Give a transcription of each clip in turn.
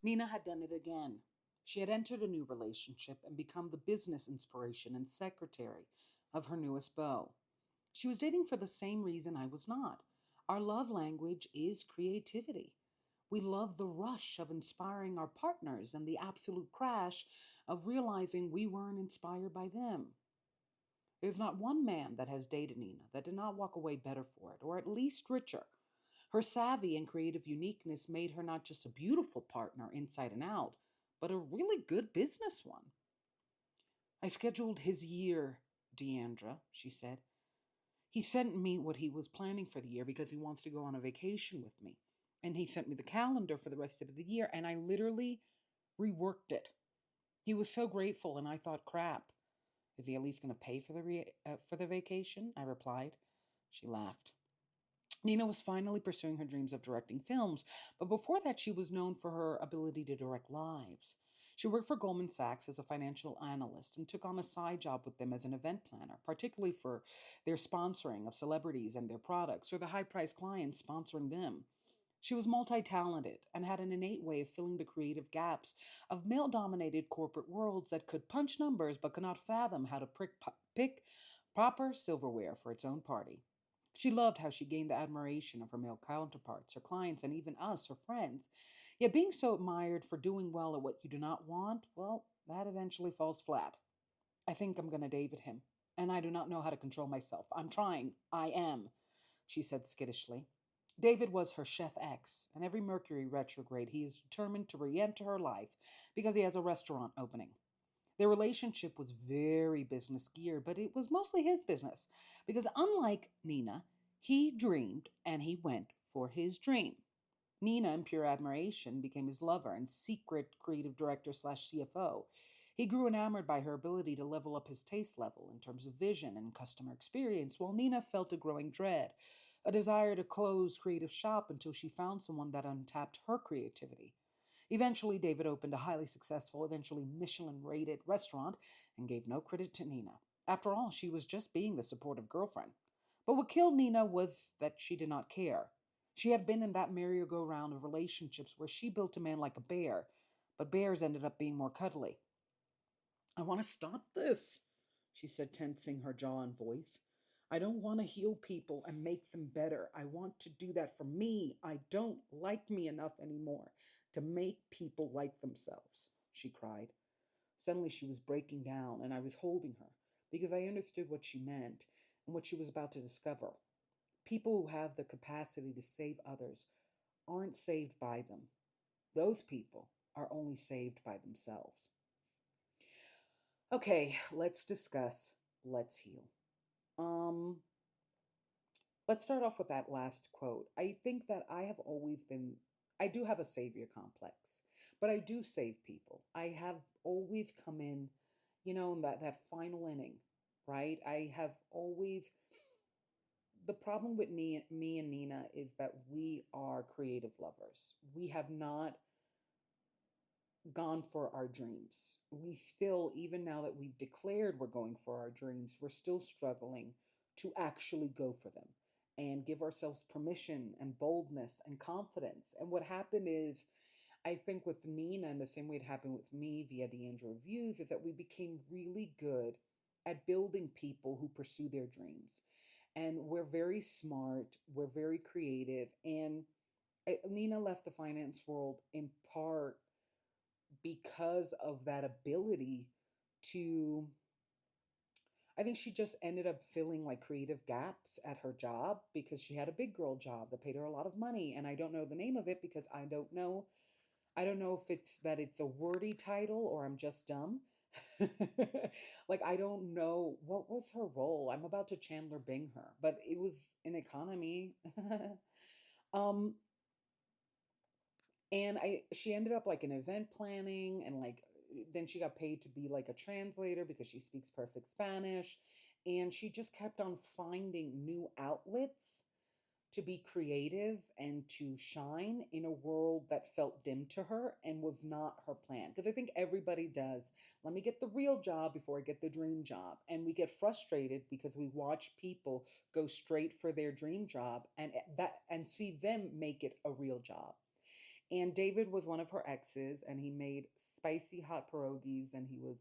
Nina had done it again. She had entered a new relationship and become the business inspiration and secretary of her newest beau. She was dating for the same reason I was not. Our love language is creativity. We love the rush of inspiring our partners and the absolute crash of realizing we weren't inspired by them. There's not one man that has dated Nina that did not walk away better for it, or at least richer. Her savvy and creative uniqueness made her not just a beautiful partner inside and out, but a really good business one. I scheduled his year, Deandra, she said. He sent me what he was planning for the year because he wants to go on a vacation with me. And he sent me the calendar for the rest of the year, and I literally reworked it. He was so grateful, and I thought, crap. Is he at least going to pay for the vacation? I replied. She laughed. Nina was finally pursuing her dreams of directing films, but before that, she was known for her ability to direct lives. She worked for Goldman Sachs as a financial analyst and took on a side job with them as an event planner, particularly for their sponsoring of celebrities and their products, or the high priced clients sponsoring them. She was multi talented and had an innate way of filling the creative gaps of male dominated corporate worlds that could punch numbers but could not fathom how to pick proper silverware for its own party. She loved how she gained the admiration of her male counterparts, her clients, and even us, her friends. Yet being so admired for doing well at what you do not want, well, that eventually falls flat. I think I'm going to David him, and I do not know how to control myself. I'm trying. I am, she said skittishly. David was her chef ex, and every Mercury retrograde he is determined to re enter her life because he has a restaurant opening. Their relationship was very business geared, but it was mostly his business because, unlike Nina, he dreamed and he went for his dream. Nina, in pure admiration, became his lover and secret creative director slash CFO. He grew enamored by her ability to level up his taste level in terms of vision and customer experience, while Nina felt a growing dread, a desire to close creative shop until she found someone that untapped her creativity. Eventually, David opened a highly successful, eventually Michelin rated restaurant and gave no credit to Nina. After all, she was just being the supportive girlfriend. But what killed Nina was that she did not care. She had been in that merry-go-round of relationships where she built a man like a bear, but bears ended up being more cuddly. I want to stop this, she said, tensing her jaw and voice. I don't want to heal people and make them better. I want to do that for me. I don't like me enough anymore to make people like themselves, she cried. Suddenly she was breaking down, and I was holding her because I understood what she meant and what she was about to discover. People who have the capacity to save others aren't saved by them. Those people are only saved by themselves. Okay, let's discuss. Let's heal. Um, let's start off with that last quote. I think that I do have a savior complex, but I do save people. I have always come in, in that final inning, right? I have always, the problem with me and Nina is that we are creative lovers. We have not gone for our dreams. We still, even now that we've declared we're going for our dreams, we're still struggling to actually go for them and give ourselves permission and boldness and confidence. And what happened is, I think with Nina, and the same way it happened with me via the Angel Reviews, is that we became really good at building people who pursue their dreams. And we're very smart, we're very creative. And Nina left the finance world in part because of that ability to, I think she just ended up filling like creative gaps at her job because she had a big girl job that paid her a lot of money, and I don't know the name of it because I don't know if it's a wordy title or I'm just dumb. Like, I don't know what was her role. I'm about to Chandler Bing her, but it was an economy. um and I she ended up like in event planning, and like then she got paid to be like a translator because she speaks perfect Spanish, and she just kept on finding new outlets to be creative and to shine in a world that felt dim to her and was not her plan. Because I think everybody does. Let me get the real job before I get the dream job. And we get frustrated because we watch people go straight for their dream job and see them make it a real job. And David was one of her exes, and he made spicy hot pierogies, and he was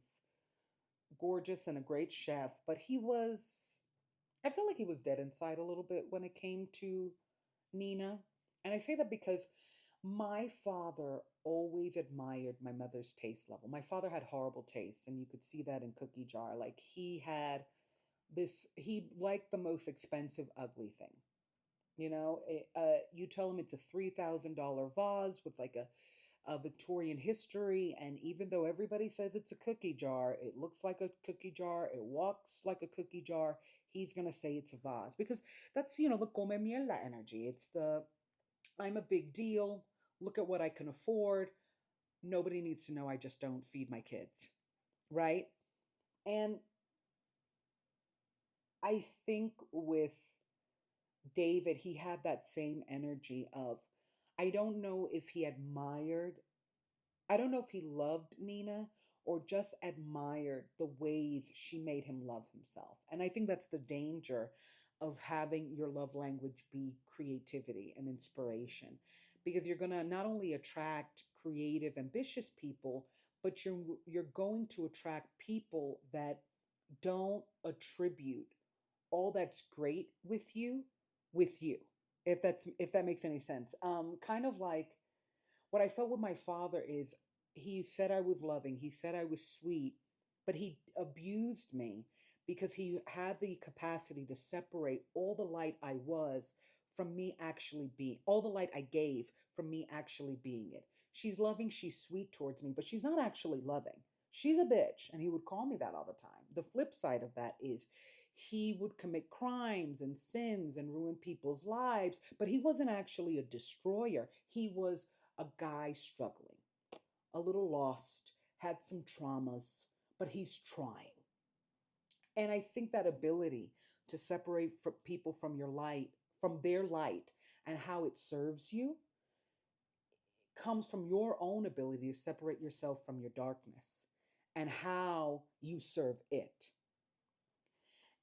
gorgeous and a great chef. But I feel like he was dead inside a little bit when it came to Nina. And I say that because my father always admired my mother's taste level. My father had horrible taste, and you could see that in Cookie Jar. Like he liked the most expensive, ugly thing. You tell him it's a $3,000 vase with like a Victorian history, and even though everybody says it's a cookie jar, it looks like a cookie jar, it walks like a cookie jar, he's gonna say it's a vase because that's the come mierda energy. It's the I'm a big deal. Look at what I can afford. Nobody needs to know I just don't feed my kids, right? And I think with David, he had that same energy of, I don't know if he admired, I don't know if he loved Nina or just admired the ways she made him love himself. And I think that's the danger of having your love language be creativity and inspiration, because you're going to not only attract creative, ambitious people, but you're going to attract people that don't attribute all that's great with you, if that makes any sense. Kind of like what I felt with my father is, he said I was loving, he said I was sweet, but he abused me because he had the capacity to separate all the light I was from me actually being, all the light I gave from me actually being it. She's loving, she's sweet towards me, but she's not actually loving. She's a bitch. And he would call me that all the time. The flip side of that is he would commit crimes and sins and ruin people's lives, but he wasn't actually a destroyer. He was a guy struggling, a little lost, had some traumas, but he's trying. And I think that ability to separate people from your light, from their light, and how it serves you comes from your own ability to separate yourself from your darkness and how you serve it.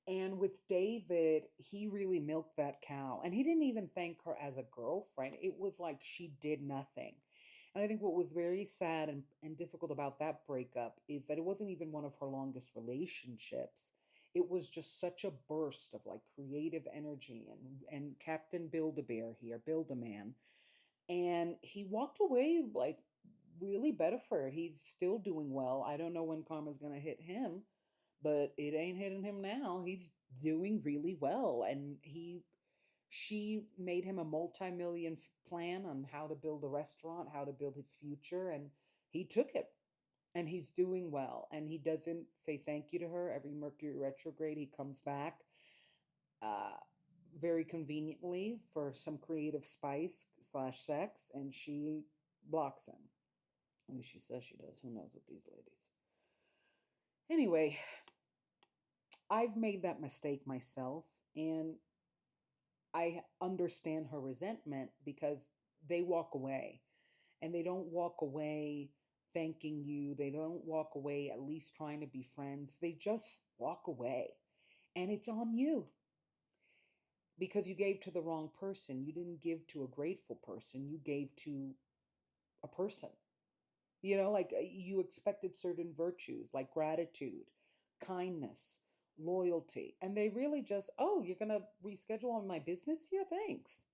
And with David, he really milked that cow. And he didn't even thank her as a girlfriend. It was like she did nothing. And I think what was very sad and difficult about that breakup is that it wasn't even one of her longest relationships. It was just such a burst of like creative energy and Captain Build-A-Bear here, Build-A-Man. And he walked away like really better for it. He's still doing well. I don't know when karma's gonna hit him, but it ain't hitting him now. He's doing really well. And she made him a multi-million plan on how to build a restaurant, how to build his future, and he took it. And he's doing well. And he doesn't say thank you to her every Mercury retrograde. He comes back uh, very conveniently for some creative spice slash sex, and she blocks him. At least she says she does. Who knows with these ladies? Anyway, I've made that mistake myself, and I understand her resentment because they walk away, and they don't walk away thanking you. They don't walk away at least trying to be friends. They just walk away. And it's on you because you gave to the wrong person. You didn't give to a grateful person, you gave to a person. Like you expected certain virtues like gratitude, kindness, loyalty, and they really just, oh, you're going to reschedule on my business here? Thanks.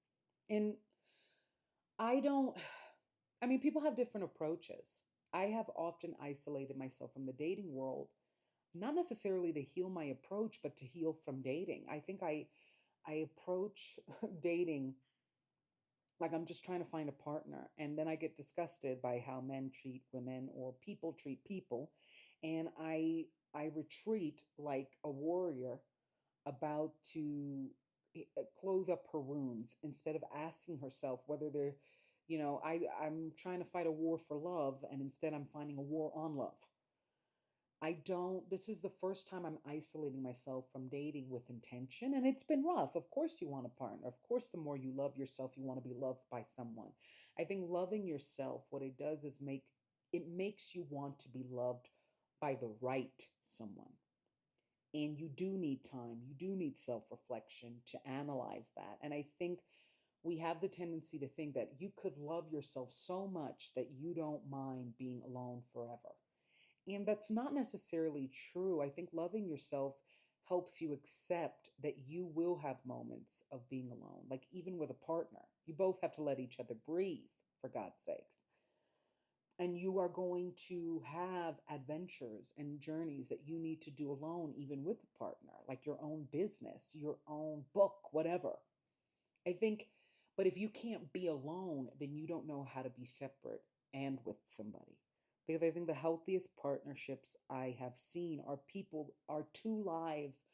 And I don't, I mean, people have different approaches. I have often isolated myself from the dating world, not necessarily to heal my approach, but to heal from dating. I think I approach dating like I'm just trying to find a partner, and then I get disgusted by how men treat women or people treat people, and I retreat like a warrior about to close up her wounds instead of asking herself whether I'm trying to fight a war for love, and instead I'm finding a war on love. This is the first time I'm isolating myself from dating with intention, and it's been rough. Of course, you want a partner. Of course, the more you love yourself, you want to be loved by someone. I think loving yourself, what it does is it makes you want to be loved by the right someone. And you do need time, you do need self reflection to analyze that. And I think we have the tendency to think that you could love yourself so much that you don't mind being alone forever. And that's not necessarily true. I think loving yourself helps you accept that you will have moments of being alone, like even with a partner. You both have to let each other breathe, for God's sakes. And you are going to have adventures and journeys that you need to do alone, even with a partner, like your own business, your own book, whatever. I think, but if you can't be alone, then you don't know how to be separate and with somebody. Because I think the healthiest partnerships I have seen are people, are two lives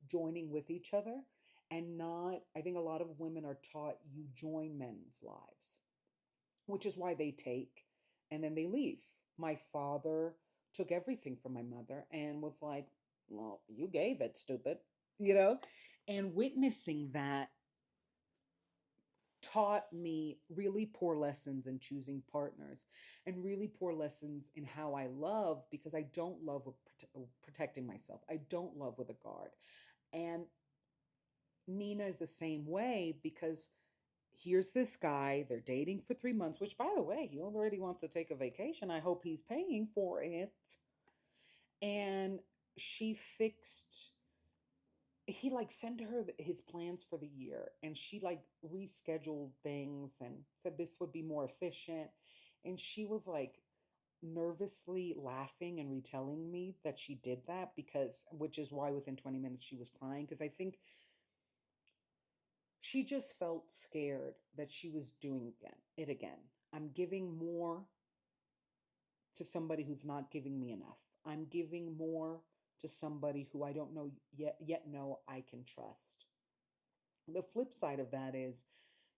joining with each other and not, I think a lot of women are taught you join men's lives, which is why they take and then they leave. My father took everything from my mother and was like, well, you gave it, stupid, you know? And witnessing that taught me really poor lessons in choosing partners and really poor lessons in how I love, because I don't love with protecting myself. I don't love with a guard. And Nina is the same way, because here's this guy, they're dating for 3 months, which by the way, he already wants to take a vacation. I hope he's paying for it. And she fixed, he like sent her his plans for the year, and she like rescheduled things and said this would be more efficient. And she was like nervously laughing and retelling me that she did that, because which is why within 20 minutes she was crying, because I think she just felt scared that she was doing it again. I'm giving more to somebody who's not giving me enough. I'm giving more to somebody who I don't know yet know I can trust. The flip side of that is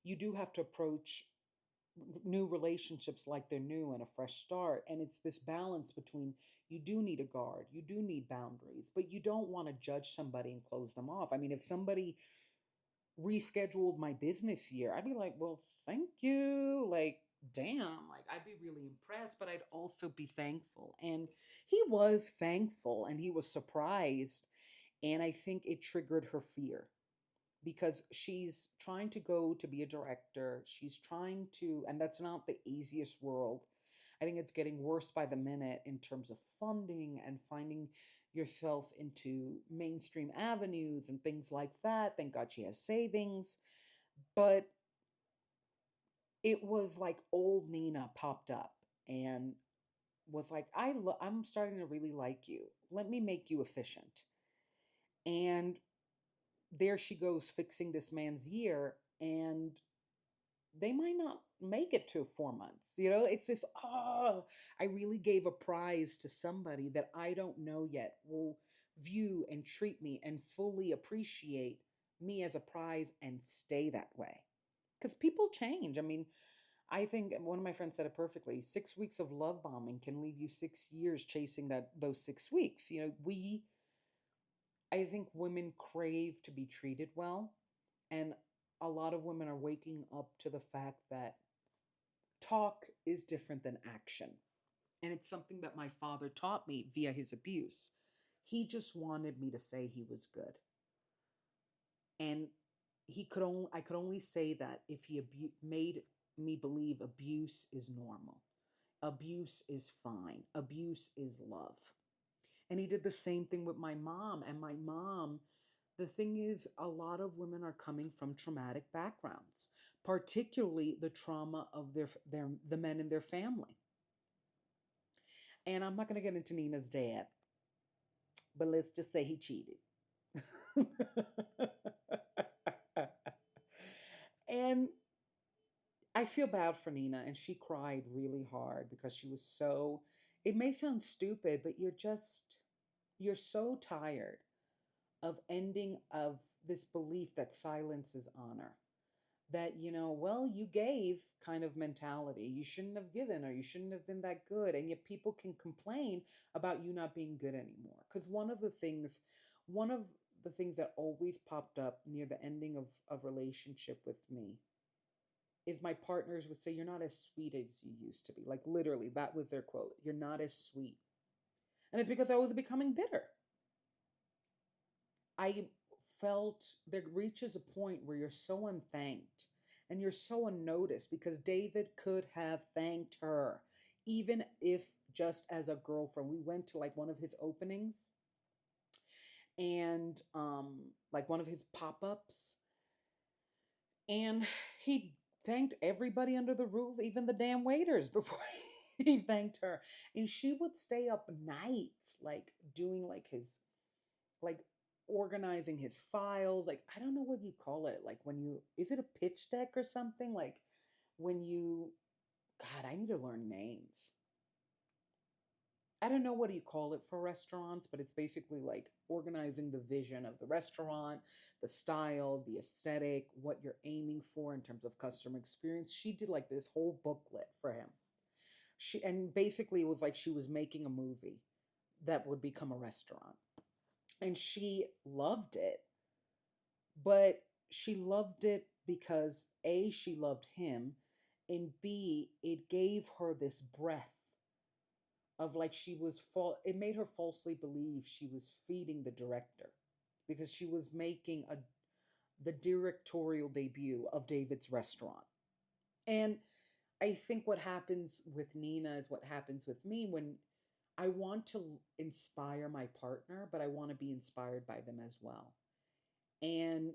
you do have to approach new relationships like they're new and a fresh start. And it's this balance between, you do need a guard, you do need boundaries, but you don't want to judge somebody and close them off. I mean, if somebody rescheduled my business year, I'd be like, well, thank you. Like, damn, like I'd be really impressed, but I'd also be thankful. And he was thankful and he was surprised. And I think it triggered her fear, because she's trying to go to be a director. She's trying to, and that's not the easiest world. I think it's getting worse by the minute in terms of funding and finding yourself into mainstream avenues and things like that. Thank God she has savings. But it was like old Nina popped up and was like, I'm starting to really like you. Let me make you efficient. And there she goes fixing this man's year, and they might not make it to 4 months. It's this, oh, I really gave a prize to somebody that I don't know yet will view and treat me and fully appreciate me as a prize and stay that way. Because people change. I mean, I think one of my friends said it perfectly. 6 weeks of love bombing can leave you 6 years chasing those 6 weeks. I think women crave to be treated well. And a lot of women are waking up to the fact that talk is different than action. And it's something that my father taught me via his abuse. He just wanted me to say he was good. And I could only say that if he made me believe abuse is normal. Abuse is fine. Abuse is love. And he did the same thing with my mom. And my mom, the thing is, a lot of women are coming from traumatic backgrounds, particularly the trauma of the men in their family. And I'm not going to get into Nina's dad, but let's just say he cheated. And I feel bad for Nina, and she cried really hard because she was so, it may sound stupid, but you're so tired of ending of this belief that silence is honor. That, well, you gave kind of mentality. You shouldn't have given, or you shouldn't have been that good. And yet people can complain about you not being good anymore. Because one of the things that always popped up near the ending of a relationship with me is my partners would say, you're not as sweet as you used to be. Like literally, that was their quote. You're not as sweet. And it's because I was becoming bitter. I felt there reaches a point where you're so unthanked And you're so unnoticed because David could have thanked her, even if just as a girlfriend. We went to like one of his openings and like one of his pop-ups, and he thanked everybody under the roof, even the damn waiters, before he thanked her. And she would stay up nights like doing like his like organizing his files. Like, I don't know what you call it, like when you, is it a pitch deck or something, like when you, god, I need to learn names. I don't know what you call it for restaurants, but it's basically like organizing the vision of the restaurant, the style, the aesthetic, what you're aiming for in terms of customer experience. She did like this whole booklet for him. She, and basically it was like she was making a movie that would become a restaurant. And she loved it, but she loved it because A, she loved him, and B, it gave her this breath of like she was it made her falsely believe she was feeding the director because she was making a the directorial debut of David's restaurant. And I think what happens with Nina is what happens with me when I want to inspire my partner, but I want to be inspired by them as well. And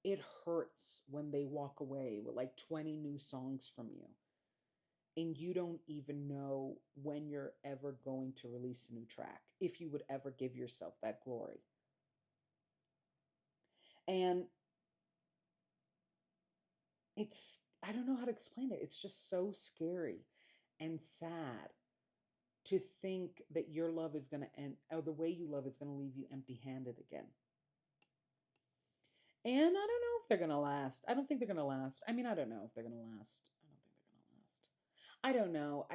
it hurts when they walk away with like 20 new songs from you and you don't even know when you're ever going to release a new track, if you would ever give yourself that glory. And it's, I don't know how to explain it. It's just so scary and sad to think that your love is going to end, or the way you love is going to leave you empty handed again. And I don't know if they're going to last. I don't think they're going to last. I mean, I don't know if they're going to last. I don't think they're going to last. I don't know.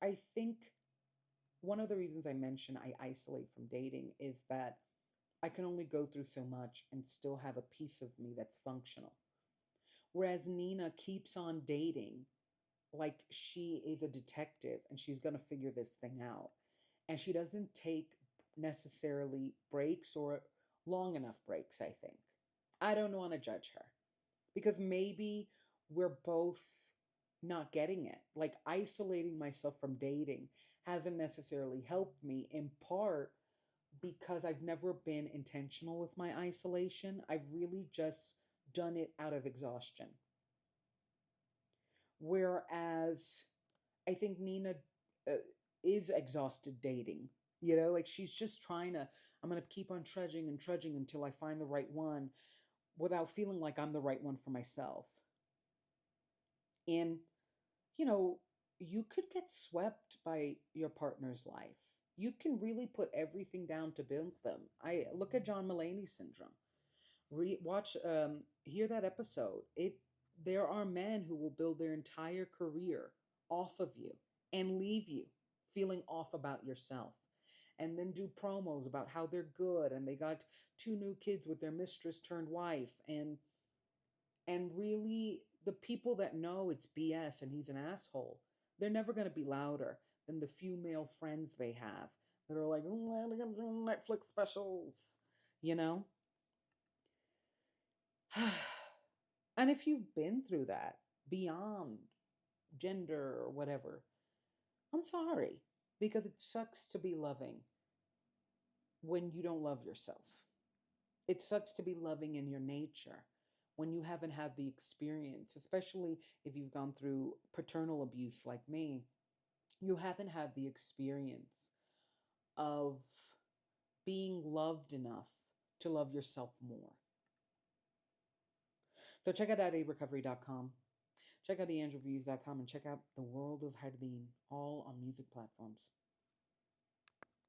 I think one of the reasons I mention I isolate from dating is that I can only go through so much and still have a piece of me that's functional. Whereas Nina keeps on dating like she is a detective and she's going to figure this thing out. And she doesn't take necessarily breaks or long enough breaks, I think. I don't want to judge her because maybe we're both not getting it. Like isolating myself from dating hasn't necessarily helped me, in part because I've never been intentional with my isolation. I've really just done it out of exhaustion. Whereas I think Nina uh, is exhausted dating. You know, like she's just trying to, I'm going to keep on trudging and trudging until I find the right one without feeling like I'm the right one for myself. And, you know, you could get swept by your partner's life. You can really put everything down to build them. I look at John Mulaney syndrome. Watch, hear that episode. It There are men who will build their entire career off of you and leave you feeling off about yourself, and then do promos about how they're good and they got two new kids with their mistress turned wife, and really the people that know it's BS and he's an asshole, they're never going to be louder than the few male friends they have that are like, oh, they're going to do Netflix specials, you know? And if you've been through that beyond gender or whatever, I'm sorry, because it sucks to be loving when you don't love yourself. It sucks to be loving in your nature when you haven't had the experience, especially if you've gone through paternal abuse like me. You haven't had the experience of being loved enough to love yourself more. So check out datarecovery.com. Check out theandrewviews.com and check out The World of Hardin, all on music platforms.